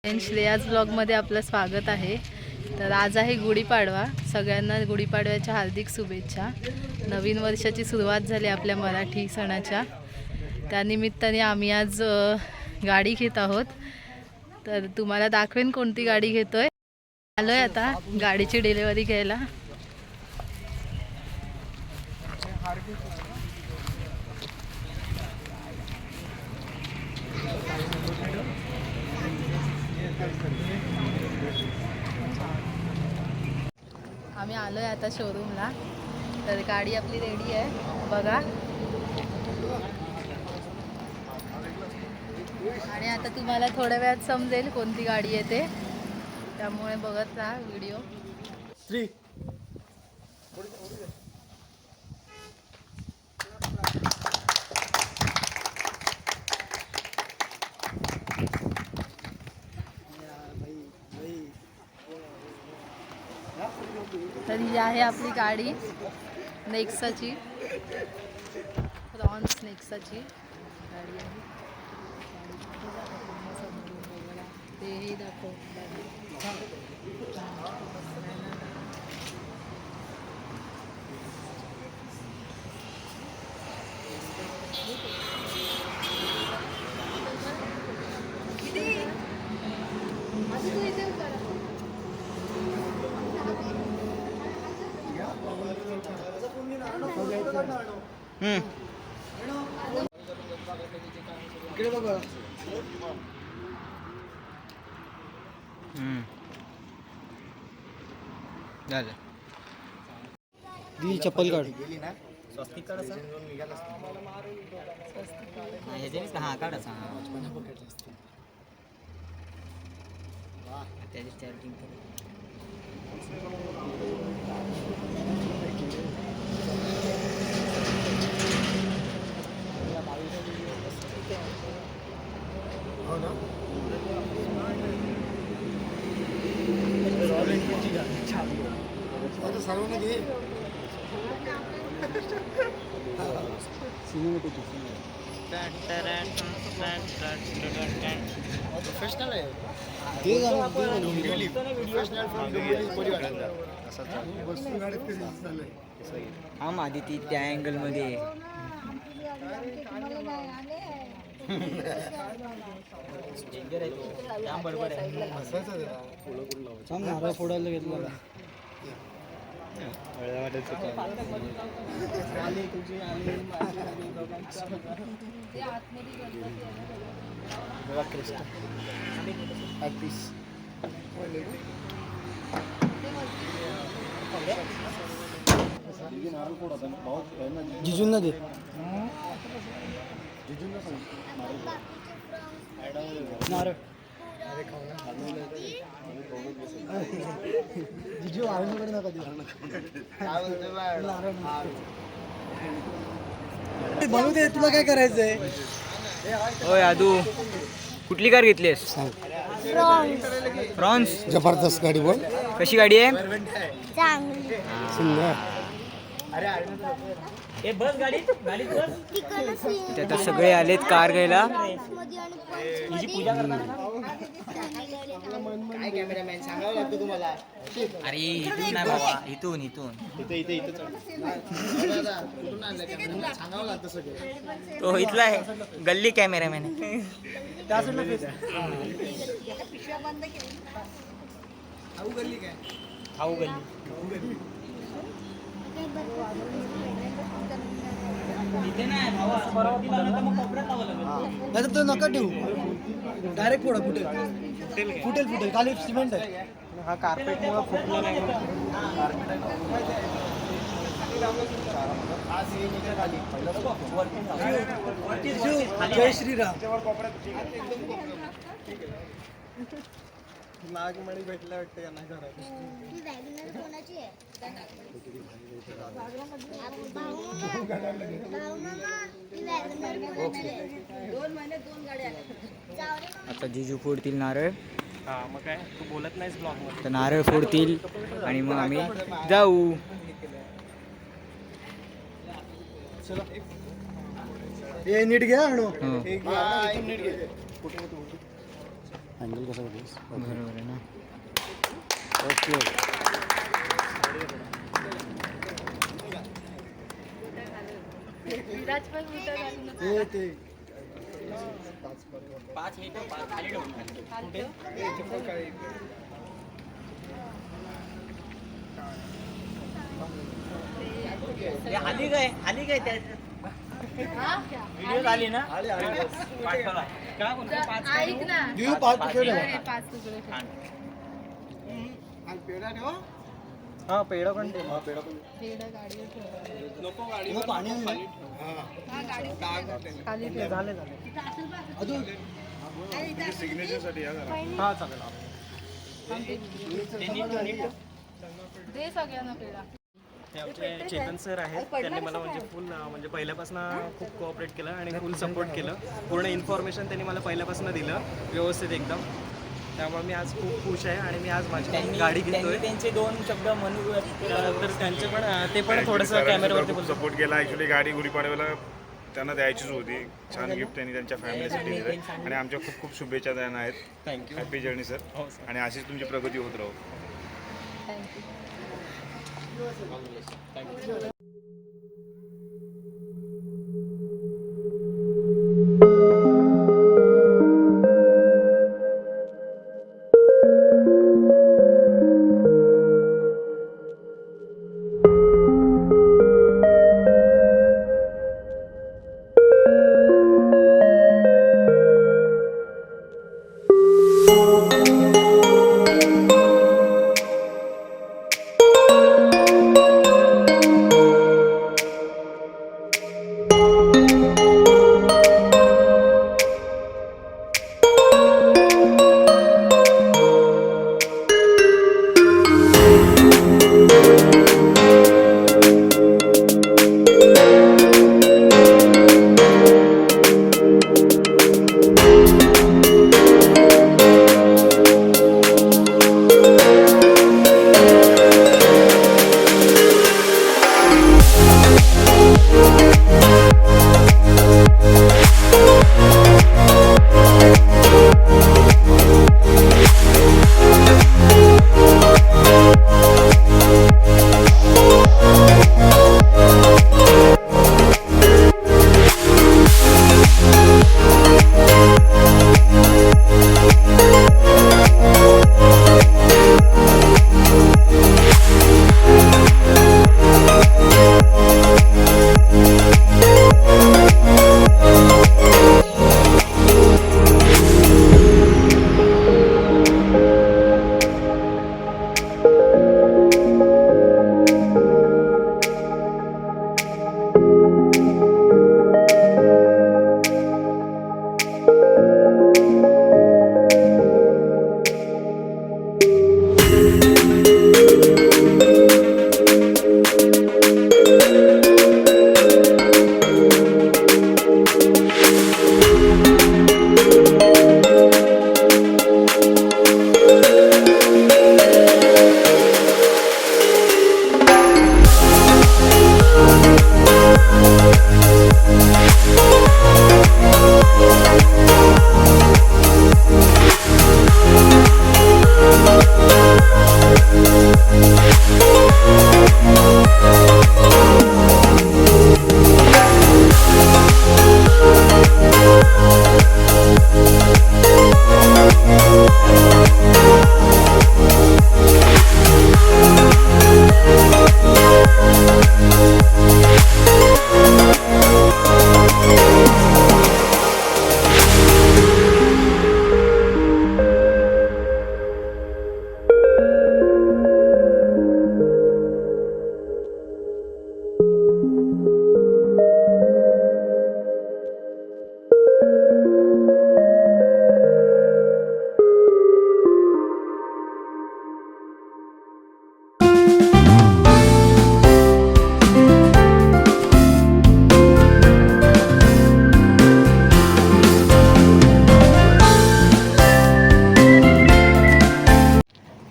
श्रेयाज ब्लॉगमध्ये आपलं स्वागत आहे. तर आज आहे गुढीपाडवा. सगळ्यांना गुढीपाडव्याच्या हार्दिक शुभेच्छा. नवीन वर्षाची सुरुवात झाली आपल्या मराठी सणाच्या. त्यानिमित्ताने आम्ही आज गाडी घेत आहोत. तर तुम्हाला दाखवेन कोणती गाडी घेतोय. आलोय आता गाडीची डिलिव्हरी घ्यायला. आम्ही आलोय आता शोरूमला. तर गाडी आपली रेडी आहे बघा. आणि आता तुम्हाला थोड्या वेळात समजेल कोणती गाडी येते, त्यामुळे बघत राहा व्हिडिओ. तर ही आहे आपली गाडी नेक्साची, रॉन्स नेक्साची गाडी आहे. तेही दाखव. दी चप्पल काढ. स्वस्तिक काढायचा हा काढायचा त्याची चार्जिंग सर्वांना घे. प्रोफेशनल आहे हा माझी ती त्या अँगल मध्ये नारळ फोडायला घेतला. जिजूंना दे. नारळ जिजू आळूकडे नका देऊ. बनू दे, तुला काय करायचंय. होय आदू, कुठली कार घेतलीस? फ्रॉन्स. जबरदस्त गाडी बोल. कशी गाडी आहे? सुंदर. आता सगळे आलेत कार घ्यायला. अरे इथून नाही बाबा, इथून इथून तो इथला आहे गल्ली कॅमेरामॅन. खाऊ गल्ली नाही तो नका ठेवू. डायरेक्ट फोडा. फुटेल खाली सिमेंट आहे. हा कार्पेट मुळे फुटलं नाही. जय श्रीराम. नागमणी भेटल्या वाटते का नाही घरात. आता जिजू फोडतील नारळ. हा मग काय तू बोलत नाहीस ब्लॉग मध्ये. तर नारळ फोडतील आणि मग आम्ही जाऊ. नीट घ्या. हो. नीट घे. अँगल कसा बघतेस बरोबर आहे ना. ओके. विराज पण बुटं घालून ते 5 मिनिटं खाली आली काय त्या व्हिडिओ आली ना. काय बोलतो 5 ऐक ना देऊ 5 तुकडे. अरे, 5 तुकडे ठेव. हा पेढा पण ठेव. पेढा गाडीवर ठेव. नको गाडी मग पाणी आहे ना? खाली ठेव. झाले अजून हा चालेल. दे सगळ्यांना पेढा. हे आपले चेतन सर आहेत. त्यांनी मला म्हणजे फुल म्हणजे पहिल्यापासून खूप कोऑपरेट केलं आणि फुल सपोर्ट केलं. पूर्ण इन्फॉर्मेशन त्यांनी मला पहिल्यापासून दिलं व्यवस्थित एकदम. त्यामुळे मी आज खूप खुश आहे आणि मी आज माझी गाडी घेतोय. त्यांचे 2 शब्द म्हणू तर त्यांचे पण ते पण थोडंसं कॅमेऱ्यावरती खूप सपोर्ट केला. ॲक्च्युली गाडी गुढीपाडव्याला त्यांना द्यायचीच होती. छान गिफ्ट त्यांनी त्यांच्या फॅमिलीसाठी दिलं आणि आमच्या खूप खूप शुभेच्छा त्यांना आहेत. थँक्यू. Happy journey sir. हो सर. आणि अशीच तुमची प्रगती होत राहू. थँक्यू.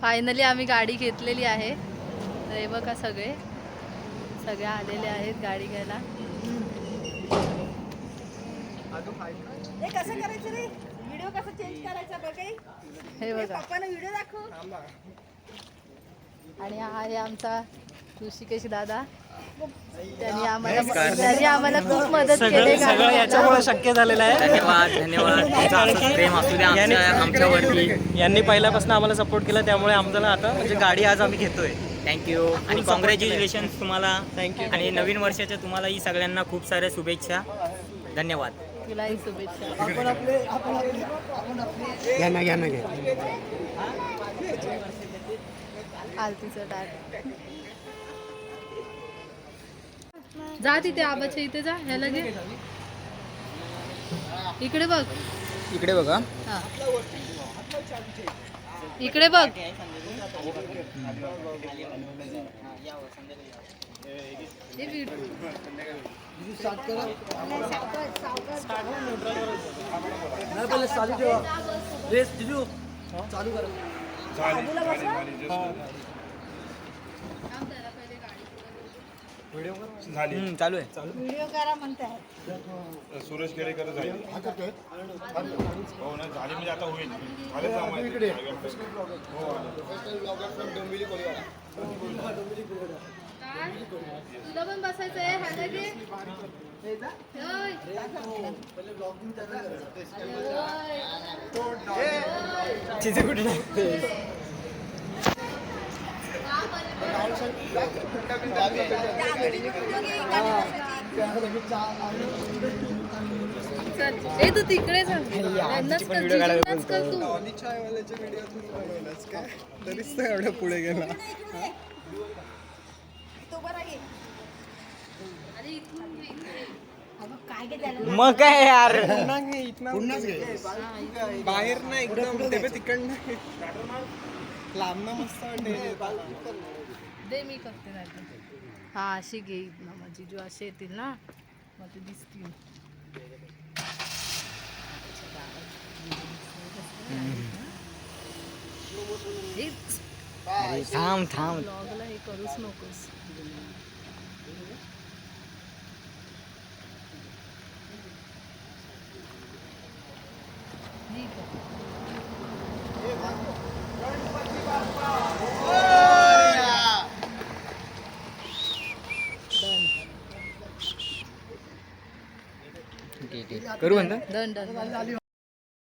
फायनली आम्ही गाडी घेतलेली आहे. तर हे बघा सगळे आलेले आहेत गाडी घ्यायला. कसं करायचं रे व्हिडिओ हे बघा. आणि हा आहे आमचा ऋषिकेश दादा. त्यांनी आम्हाला खूप मदत केली. सगळं याच्यामुळे शक्य झालेलं आहे. धन्यवाद धन्यवाद. तुमचं असंच प्रेम असू द्या आमच्यावरती. यांनी पहिल्यापासून आम्हाला सपोर्ट केला, त्यामुळे आम्हाला आता म्हणजे गाडी आज आम्ही घेतोय. थँक्यू आणि कॉंग्रॅच्युलेशन्स तुम्हाला. थँक्यू. आणि नवीन वर्षाच्या तुम्हालाही सगळ्यांना खूप साऱ्या शुभेच्छा. धन्यवाद. तुलाही शुभेच्छा. आपण आपले घ्या ना आरतीचं ताट. जा तिथे आबाच्या इथे जा. ह्याला घे. इकडे बघ. इकडे बघा. हा इकडे बघ. हे व्हिडिओ स्टार्ट करा. नाही पहिले चालू ठेवा. रेस जिजू चालू करा. झाली चालू आहे. व्हिडिओ करा म्हणताय. सुरेश केळेकर झाली. हो ना, झाली म्हणजे आता होईल. तुला पण बसायचं आहे. ह्याला घे. ए तू तिकडे जा. यांनाच कर, जिजूंनाच कर तू. तरीच तर एवढं पुढे गेला. तो बरा घे. अरे इथून घे, इथे. काय घे त्याला. मग काय यार. पुन्हाच घे. बाहेर ना एकदम तिकडनं लांब ना मस्त दे मी करते नाही तर. हा अशी घे ना. मग जिजू असे येतील ना, मग ते दिसतील. थांब. ब्लॉगला हे करूच नकोस. ठीक आहे. करू म्हणता. दंड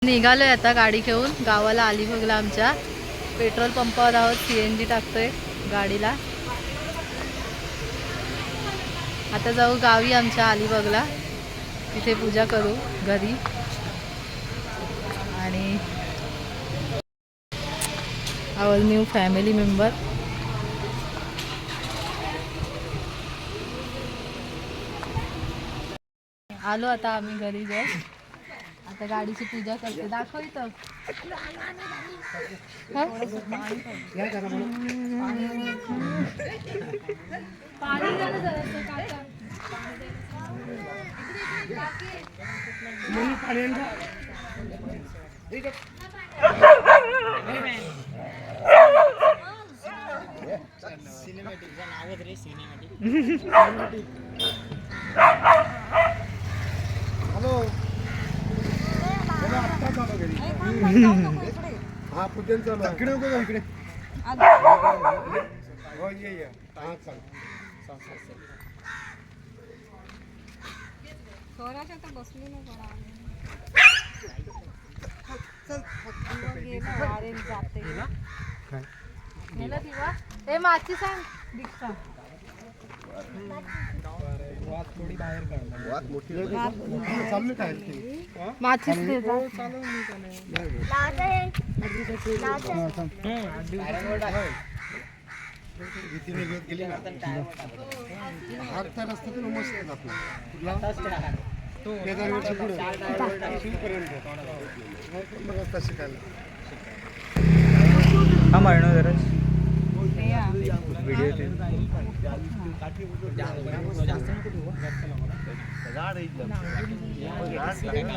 निघालोय आता गाडी घेऊन गावाला अलिबागला. आमच्या पेट्रोल पंपावर आहोत. CNG टाकतोय गाडीला. आता जाऊ गावी आमच्या अलिबागला. तिथे पूजा करू घरी. आणि आवर न्यू फॅमिली मेंबर. आलो आता आम्ही घरी जाऊ. आता गाडीची पूजा करते. दाखव इथं. पाणी झालं जरासं काका. हा पूजन चालू आहे. इकडे नको इकडे. हो ये. हा चाल. स्वराच्या तर बसली नाही जाते. नेला दिवा. ए माची सांग दीक्षा. थोडी बाहेर काढणार. वात मोठी चालू काय माचीच दे जा. गेली ना. आजचा रस्ता तर मस्त आहे आपला. केदारवरच्या पुढे मग रस्ता शिकायला. हा मारणं जरा व्हिडिओ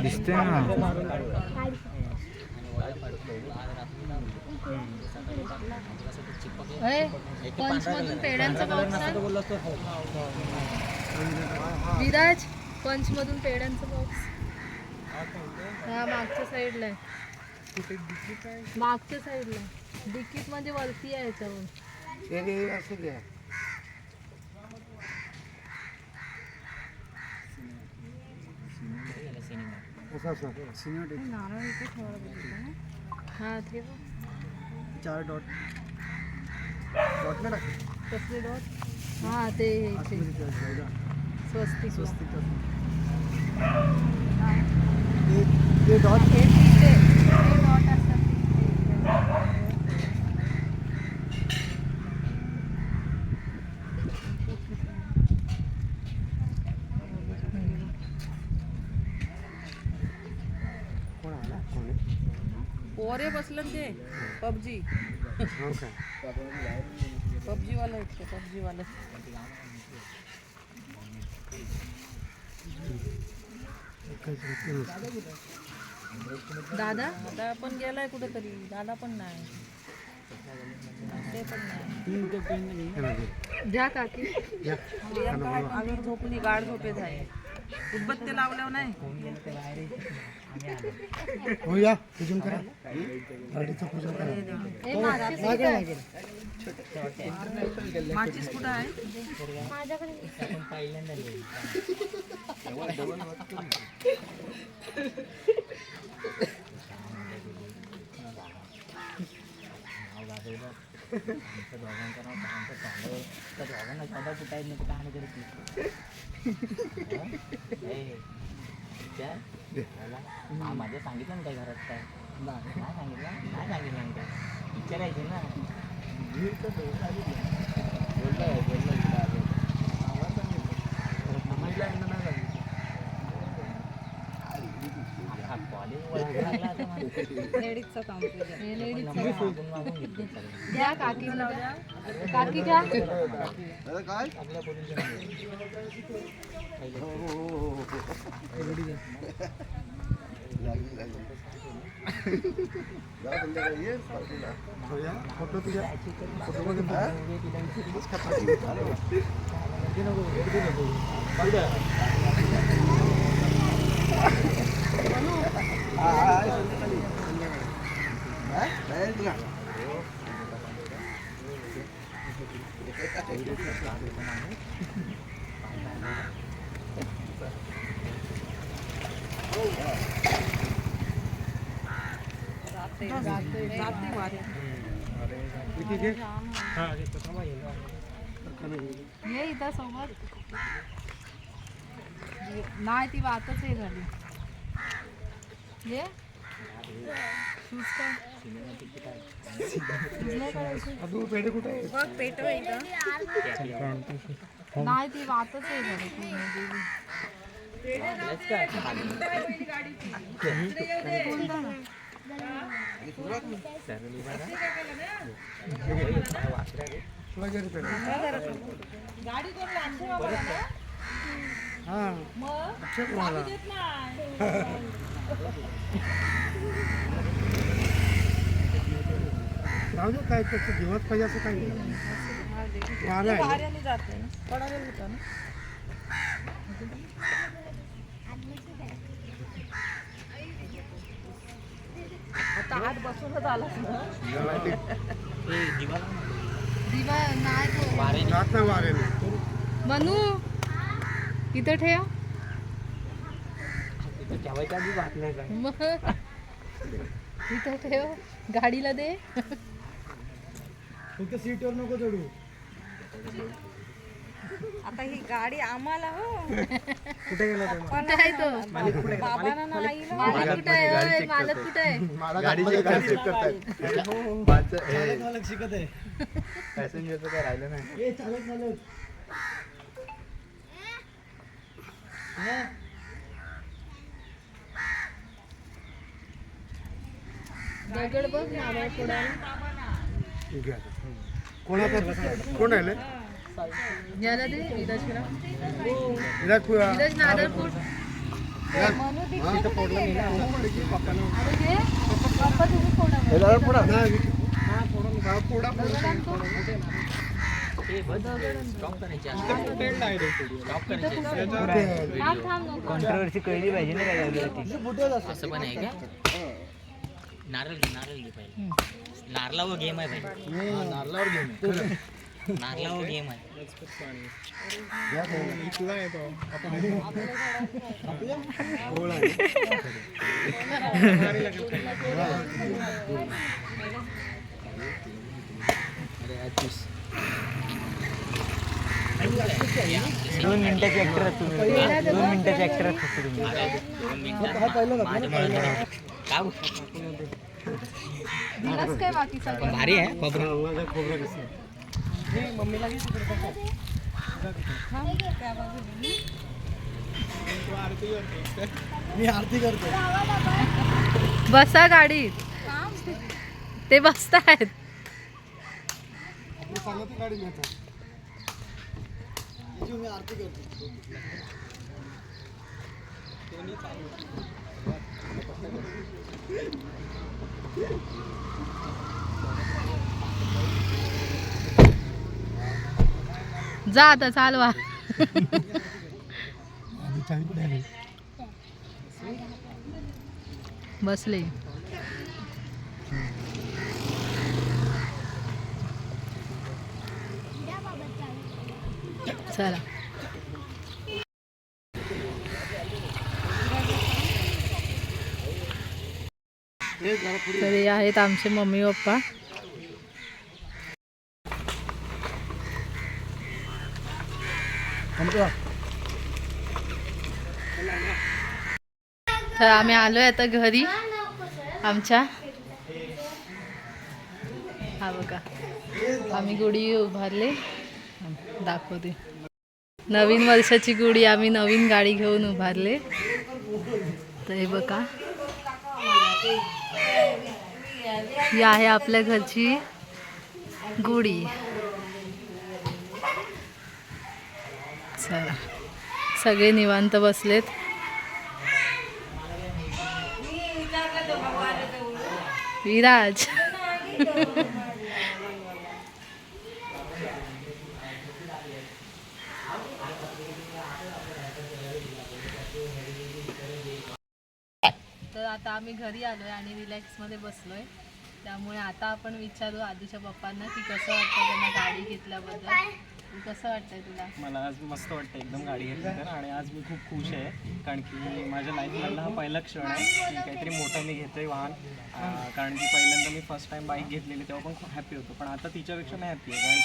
दिसते ना. पंचमधून पेड्यांचं बॉक्स आण. विराज पंचमधून पेड्यांचं बॉक्स. हा मागच्या साईडला आहे. मागच्या साईडला डिकीत म्हणजे वरती आहे याच्यावर. हा ते बघ. 4 डॉट डॉट ना टाक. कसले डॉट? हा ते ह्याचे. स्वस्तिक. ते डॉट हे तिथे हे डॉट असतात तिथे. कोण आला कोण पोरे बसलं ते पबजी हो का पबजी वाला इतके पबजी वाला दादा दादा पण गेलाय कुठेतरी दादा पण नाही ते पण नाही द्या काकी. प्रियंका आम्ही झोपली गाढ झोपेत आहे उदबत्ती लावल्यावर नाही हो या पूजन करा गाडीचं पूजन करा. हे मागचे काय सीट आहे. माचीस कुठं आहे माझं सांगितलं ना काय घरात काय नाही सांगितलं काय विचारायचे ना लेडीजचं काम केलं द्या काकी. काकी घ्या. फोटो तुझ्या जाते वारे ये इथं सोबत. नाही ती वातच हे झाली. ये शूज काय तुझलं काय पेढे कुठे आहे बघ पेट नाही ती वातच हे झाली पूर्ण गेली. तुला घरी पेढे गाडी कोण लागते बाबा ना हां मग अच्छा कोणाला देत नाही राहू दे काय त्याचं दिवस पाहिजे असं काही नाही. आला आहे भाऱ्याने जात नाही ना पडायला होता ना आता आत बसूनच आलास ना दिवा नाही तो. जात नाही वारेने. मनू इथं ठेव. मग इथं ठेव गाडीला दे. फक्त सीटवर नको चढू. आता ही गाडी आम्हाला हो कुठे गेला तो कुठं आहे तो? बाबांना ना आईला मालक कुठं आहे? ओय, मालक कुठं आहे? मला गाडीचे गाडी चालक मालक शिकत आहे. पॅसेंजरचं काय राहिलं नाही. ए चालक मालक दगड बघ नारळ फोडायला. कोणाचा कोण राहिले याला दे विराजला. विराट विराज नारळ फोड. अरे घे. पप्पा तुम्ही फोडा मग. नाही दगड आणतो. स्टॉप करायची कॉन्ट्रोवर्सी कळली पाहिजे ना काय असं पण आहे का नारळ घे पहिले नारळावर गेम आहे भाई नारळावर गेम आहे दोन मिनिटाचे ऍक्टर आहात तुम्ही 2 मिनिटाचे ऍक्टर आहात फक्त तुम्ही 2 मिनिटं का दिलास काय बाकी सगळं भारी आहे खोबरं मी आरती करतो. बसा गाडीत ते बसतायत. मी सांगतो गाडी नेतो. मी आरती करतो. जा आता चालवा. आधी चावी कुठे आहे? बसले. चला तर हे आहेत आमचे मम्मी पप्पा. तर आम्ही आलोय आता घरी आमच्या. हा बघा आम्ही गुढी उभारले दाखवते. नवीन वर्षाची गुढी आम्ही नवीन गाडी घेऊन उभारले. तर हे बघा ही आहे आपल्या घरची गुढी. चला सगळे निवांत बसलेत. विराज तर आता आम्ही घरी आलोय आणि रिलॅक्समध्ये बसलोय. त्यामुळे आता आपण विचारू आधीच्या पप्पांना की कसं वाटतं त्यांना गाडी घेतल्याबद्दल. कसं वाटतंय तुला? मला आज मस्त वाटतं एकदम गाडी घेतल्यानंतर आणि आज मी खूप खुश आहे कारण की माझ्या लाईफमधला हा पहिला क्षण आहे की काहीतरी मोठं मी घेतोय वाहन. कारण की पहिल्यांदा मी फर्स्ट टाइम बाईक घेतलेली तेव्हा पण खूप हॅपी होतो पण आता तिच्यापेक्षा मी हॅपी आहे कारण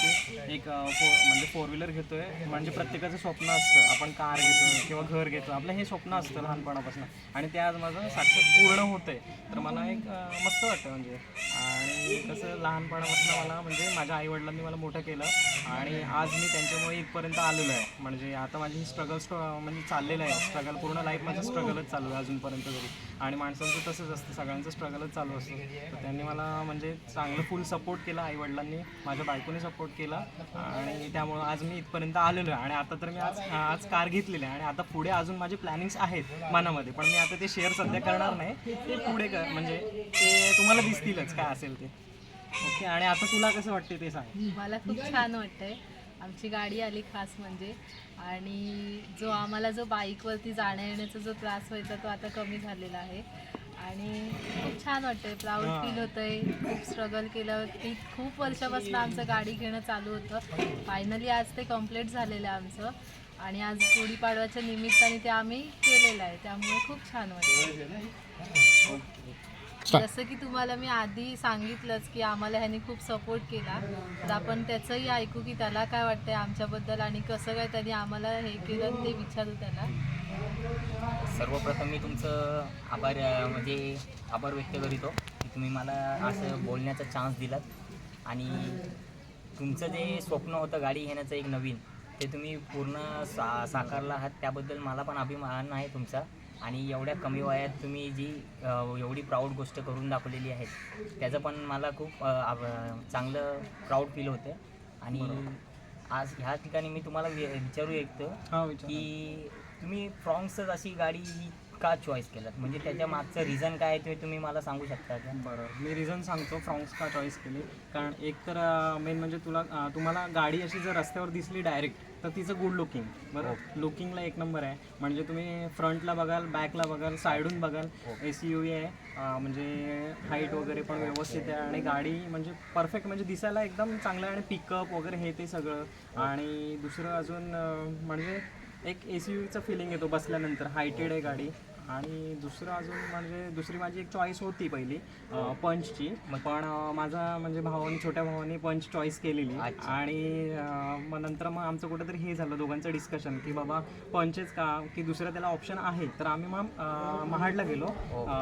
की एक म्हणजे 4 व्हीलर घेतोय म्हणजे प्रत्येकाचं स्वप्न असतं. आपण कार घेतो किंवा घर घेतो आपलं हे स्वप्न असतं लहानपणापासून आणि ते आज माझं साक्षात पूर्ण होतंय. तर मला एक मस्त वाटतं म्हणजे. आणि कसं लहानपणापासून मला म्हणजे माझ्या आईवडिलांनी मला मोठं केलं आणि आज मी त्यांच्यामुळे इथपर्यंत आलेलो आहे. म्हणजे आता माझी ही स्ट्रगल म्हणजे चाललेलं आहे. स्ट्रगल पूर्ण लाईफ माझं स्ट्रगलच चालू आहे अजूनपर्यंत तरी. आणि माणसांचं तसंच असतं सगळ्यांचं स्ट्रगलच चालू असतं. तर त्यांनी मला म्हणजे चांगलं फुल सपोर्ट केला. आईवडिलांनी माझ्या बायकोने सपोर्ट केला आणि त्यामुळं आज मी इथपर्यंत आलेलो आहे. आणि आता तर मी आज कार घेतलेली आहे आणि आता पुढे अजून माझे प्लॅनिंग्स आहेत मनामध्ये पण मी आता ते शेअर सध्या करणार नाही. ते पुढे म्हणजे ते तुम्हाला दिसतीलच काय असेल ते. ओके. आणि आता तुला कसं वाटते ते सांग. मला खूप छान वाटतंय. आमची गाडी आली खास म्हणजे. आणि जो आम्हाला जो बाईकवरती जाण्या येण्याचा जो त्रास व्हायचा तो आता कमी झालेला आहे आणि खूप छान वाटतंय. प्राऊड फील होतंय. खूप स्ट्रगल केलं की खूप वर्षापासून आमचं गाडी घेणं चालू होतं. फायनली आज ते कम्प्लीट झालेलं आहे आमचं आणि आज गुढीपाडव्याच्या निमित्ताने ते आम्ही केलेलं आहे. त्यामुळे खूप छान वाटतं. जसं की तुम्हाला मी आधी सांगितलंच की आम्हाला ह्यानी खूप सपोर्ट केला. तर आपण त्याचंही ऐकू की त्याला काय वाटतंय आमच्याबद्दल आणि कसं काय त्यांनी आम्हाला हे केलं ते विचारू त्याला. सर्वप्रथम मी तुमचं आभार व्यक्त करीतो की तुम्ही मला असं बोलण्याचा चान्स दिलात आणि तुमचं जे स्वप्न होतं गाडी घेण्याचं एक नवीन ते तुम्ही पूर्ण साकारला आहात. त्याबद्दल मला पण अभिमान आहे तुमचा. आणि एवढ्या कमी वयात तुम्ही जी एवढी प्राऊड गोष्ट करून दाखवलेली आहे त्याचं पण मला खूप चांगलं प्राऊड फील होतं. आणि आज ह्या ठिकाणी मी तुम्हाला विचारू इच्छितो की तुम्ही फ्रॉन्क्सच अशी गाडी का चॉईस केलात, म्हणजे त्याच्या मागचं रिझन काय आहे ते तुम्ही मला सांगू शकता का? बरं, मी रिझन सांगतो फ्रॉन्क्स का चॉईस केली. कारण एक तर मेन म्हणजे तुम्हाला गाडी अशी जर रस्त्यावर दिसली डायरेक्ट तर तिचं गुड लुकिंग, बरं लुकिंगला एक नंबर आहे. म्हणजे तुम्ही फ्रंटला बघाल, बॅकला बघाल, साईडून बघाल, SUV आहे, म्हणजे हाईट वगैरे पण व्यवस्थित आहे आणि गाडी म्हणजे परफेक्ट, म्हणजे दिसायला एकदम चांगलं आहे आणि पिकअप वगैरे हे ते सगळं. आणि दुसरं अजून म्हणजे एक SUVचं फिलिंग येतो बसल्यानंतर, हायटेड आहे गाडी. आणि दुसरं अजून म्हणजे दुसरी माझी एक चॉईस होती पहिली पंचची, पण माझा म्हणजे छोट्या भावाने पंच चॉईस केलेली. आणि मग नंतर मग आमचं कुठंतरी हे झालं दोघांचं डिस्कशन की बाबा पंचच का, की दुसरं त्याला ऑप्शन आहे. तर आम्ही मग महाडला गेलो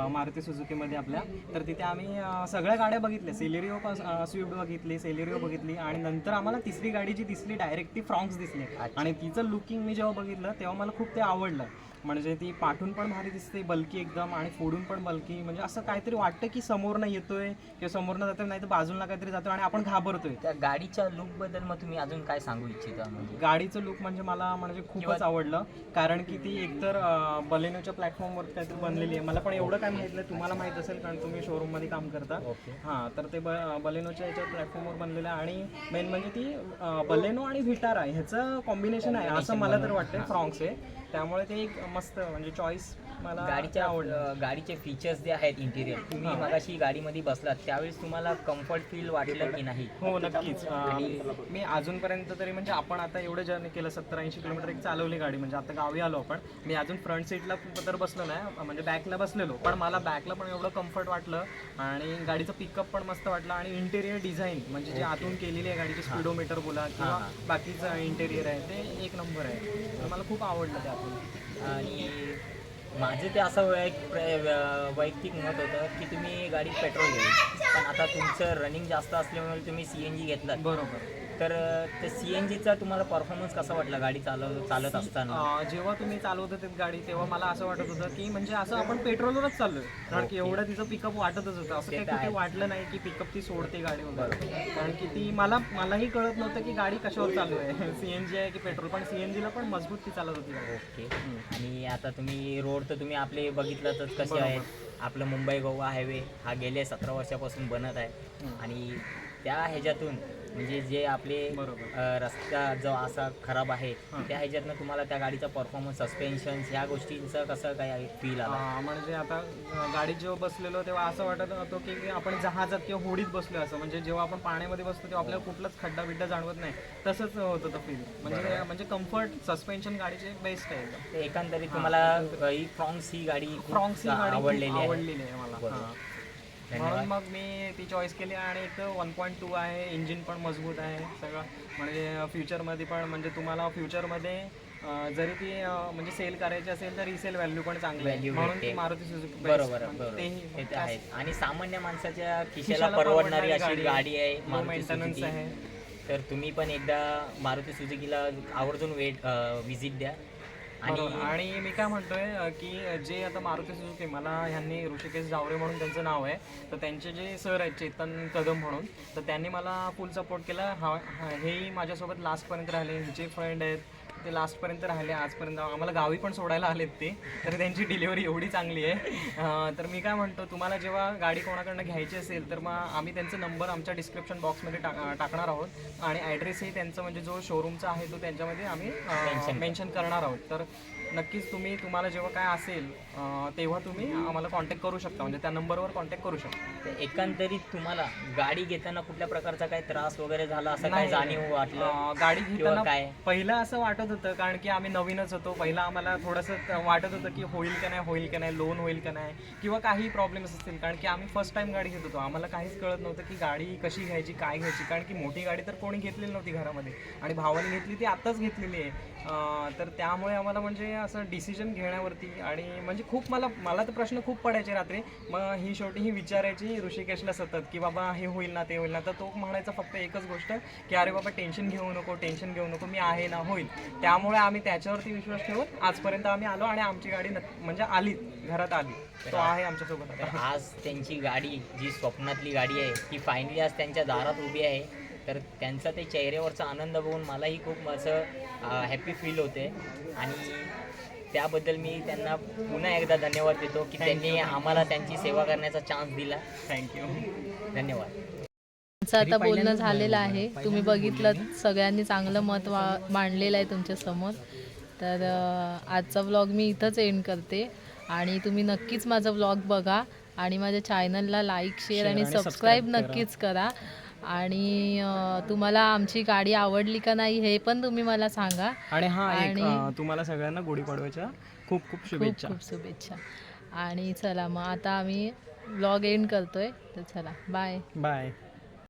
मारुती सुझुकीमध्ये आपल्या. तर तिथे आम्ही सगळ्या गाड्या बघितल्या, सेलेरिओ स्विफ्ट बघितली, सेलेरिओ बघितली आणि नंतर आम्हाला तिसरी गाडी जी दिसली डायरेक्ट ती फ्रॉन्क्स दिसली. आणि तिचं लुकिंग मी जेव्हा बघितलं तेव्हा मला खूप ते आवडलं. म्हणजे ती पाठून पण भारी दिसते, बल्की एकदम, आणि फोडून पण बल्की. म्हणजे असं काहीतरी वाटतं की समोरनं येतोय किंवा समोरनं जातोय, नाही तर बाजूला काहीतरी जातोय आणि आपण घाबरतोय. त्या गाडीच्या लुकबद्दल मग तुम्ही अजून काय सांगू इच्छिता? म्हणजे गाडीचं लुक म्हणजे मला म्हणजे खूपच आवडलं, कारण की ती एकतर बलेनोच्या प्लॅटफॉर्मवर काहीतरी बनलेली आहे. मला पण एवढं काय माहीत नाही, तुम्हाला माहीत असेल कारण तुम्ही शोरूममध्ये काम करता. हां, तर ते बलेनोच्या याच्या प्लॅटफॉर्मवर बनलेलं आहे. आणि मेन म्हणजे ती बलेनो आणि व्हिटारा ह्याचं कॉम्बिनेशन आहे असं मला तर वाटतं फ्रॉन्क्स आहे. त्यामुळे ते एक मस्त म्हणजे चॉईस मला गाडीच्या आवडलं. गाडीचे फीचर्स जे आहेत इंटिरियर, तुम्ही मगाशी गाडीमध्ये बसलात त्यावेळेस तुम्हाला कम्फर्ट फील वाटलं की नाही? हो नक्कीच. मी अजूनपर्यंत तरी म्हणजे आपण आता एवढं जर्नी केलं, 70-80 किलोमीटर एक चालवली गाडी, म्हणजे आता गावी आलो आपण. मी अजून फ्रंट सीटला तर बसलो नाही, म्हणजे बॅकला बसलेलो, पण मला बॅकला पण एवढं कम्फर्ट वाटलं आणि गाडीचं पिकअप पण मस्त वाटलं. आणि इंटेरियर डिझाईन म्हणजे जे आतून केलेली आहे गाडीची, स्पीडोमीटर बोला किंवा बाकीचं इंटेरियर आहे ते एक नंबर आहे. तर मला खूप आवडलं त्यातून. आणि माझं ते असं वैयक्तिक मत होतं की तुम्ही गाडी पेट्रोल घ्यावी, पण आता तुमचं रनिंग जास्त असल्यामुळे तुम्ही CNG घेतलात. बरोबर. तर ते CNGचा तुम्हाला परफॉर्मन्स कसा वाटला गाडी चालत असताना? जेव्हा तुम्ही चालवत होते गाडी तेव्हा मला असं वाटत होतं की म्हणजे असं आपण पेट्रोलवरच चाललोय, कारण की एवढं तिचं पिकअप वाटतच होतं. असं काही कुठे वाटलं नाही की पिकअप ती सोडते गाडी वगैरे, कारण की ती मलाही कळत नव्हतं की गाडी कशावर चालू आहे, CNG आहे की पेट्रोल. पण CNGला पण मजबूत ती चालत होती गाडी. ओके. आणि आता तुम्ही रोड तर तुम्ही आपले बघितलातच कसे आहेत. आपलं मुंबई गोवा हायवे हा गेले 17 वर्षापासून बनत आहे. आणि त्या ह्याच्यातून म्हणजे जे आपले रस्ता जो असा खराब आहे त्या ह्याच्यातनं तुम्हाला त्या गाडीचा परफॉर्मन्स, सस्पेन्शन ह्या गोष्टींचं कसं काय फील आला? म्हणजे आता गाडीत जेव्हा बसलेलो तेव्हा असं वाटत होतं की आपण जहाजात किंवा होडीत बसलो असं. म्हणजे जेव्हा आपण पाण्यामध्ये बसतो तेव्हा आपल्याला कुठलाच खड्डा बिड्डा जाणवत नाही, तसंच होतं तर फील. म्हणजे कम्फर्ट, सस्पेन्शन गाडीचे बेस्ट आहे. एकंदरीत तुम्हाला ही फ्रॉन्क्स ही गाडी आवडलेली आहे मला. म्हणून मग मी ती चॉईस केली. आणि एक 1.2 आहे, इंजिन पण मजबूत आहे सगळं. म्हणजे फ्युचरमध्ये पण म्हणजे तुम्हाला फ्युचरमध्ये जरी ती म्हणजे सेल करायची असेल तर रिसेल व्हॅल्यू पण चांगली आहे, म्हणून ती मारुती सुझुकी बरोबर ते आहे. आणि सामान्य माणसाच्या खिशाला परवडणारी अशी गाडी आहे, मारुती सुझुकी आहे. तर तुम्ही पण एकदा मारुती सुझुकीला आवर्जून व्हिजिट द्या. आणि मी काय म्हणतोय की जे आता मारुती सुझुकी, मला ह्यांनी ऋषिकेश जावरे म्हणून त्यांचं नाव आहे, तर त्यांचे जे सर आहेत चेतन कदम म्हणून, तर त्यांनी मला फुल सपोर्ट केला. हेही माझ्यासोबत लास्टपर्यंत राहिले, हिचे फ्रेंड आहेत ते लास्टपर्यंत राहिले. आजपर्यंत आम्हाला गावी पण सोडायला आलेत ते, तर त्यांची डिलिव्हरी एवढी चांगली आहे. तर मी काय म्हणतो, तुम्हाला जेव्हा गाडी कोणाकडनं घ्यायची असेल तर मग आम्ही त्यांचा नंबर आमच्या डिस्क्रिप्शन बॉक्समध्ये टाकणार आहोत. आणि ॲड्रेसही त्यांचा म्हणजे जो शोरूमचा आहे तो त्यांच्यामध्ये आम्ही मेन्शन करणार आहोत. तर नक्कीच तुम्हाला जेव्हा काय असेल तेव्हा तुम्ही आम्हाला कॉन्टॅक्ट करू शकता, म्हणजे त्या नंबरवर कॉन्टॅक्ट करू शकता. एकंदरीत तुम्हाला गाडी घेताना कुठल्या प्रकारचा काही त्रास वगैरे झाला असं काय जाणीव वाटलं? गाडी घेताना काय पहिलं असं वाटत होतं, कारण की आम्ही नवीनच होतो. पहिला आम्हाला थोडंसं वाटत होतं की होईल का नाही, लोन होईल का नाही, किंवा काही प्रॉब्लेम्स असतील, कारण की आम्ही फर्स्ट टाइम गाडी घेत होतो. आम्हाला काहीच कळत नव्हतं की गाडी कशी घ्यायची, काय घ्यायची, कारण की मोठी गाडी तर कोणी घेतलेली नव्हती घरामध्ये आणि भावाने घेतली ती आत्ताच घेतलेली आहे. तर त्यामुळे आम्हाला म्हणजे असं डिसिजन घेण्यावरती आणि म्हणजे खूप मला तर प्रश्न खूप पडायचे रात्री. मग ही शेवटी ही विचारायची ऋषिकेशला सतत की बाबा हे होईल ना, ते होईल ना, तर तो म्हणायचा फक्त एकच गोष्ट की अरे बाबा टेन्शन घेऊ नको, मी आहे ना, होईल. त्यामुळे आम्ही त्याच्यावरती विश्वास ठेवून आजपर्यंत आम्ही आलो आणि आमची गाडी म्हणजे आली, घरात आली. तो आहे आमच्यासोबत. आज त्यांची गाडी जी स्वप्नातली गाडी आहे ती फायनली आज त्यांच्या दारात उभी आहे. तर त्यांचा ते चेहऱ्यावरचा आनंद बघून मलाही खूप असं हॅपी फील होते. आणि त्याबद्दल मी त्यांना पुन्हा एकदा धन्यवाद देतो की त्यांनी आम्हाला त्यांची सेवा करण्याचा चान्स दिला. थँक्यू, धन्यवाद. आमचं आता बोलणं झालेलं आहे. तुम्ही बघितलं सगळ्यांनी चांगलं मत मांडलेलं आहे तुमच्यासमोर. तर आजचा व्लॉग मी इथंच एंड करते आणि तुम्ही नक्कीच माझा व्लॉग बघा आणि माझ्या चॅनलला लाईक शेअर आणि सबस्क्राईब नक्कीच करा. आणि तुम्हाला आमची गाडी आवडली का नाही हे पण तुम्ही मला सांगा. आणि आणि तुम्हाला सगळ्यांना गुढीपाडव्याच्या खूप खूप खूप खूप शुभेच्छा. आणि चला मग आता आम्ही व्लॉग एंड करतोय. तर चला बाय. बाय.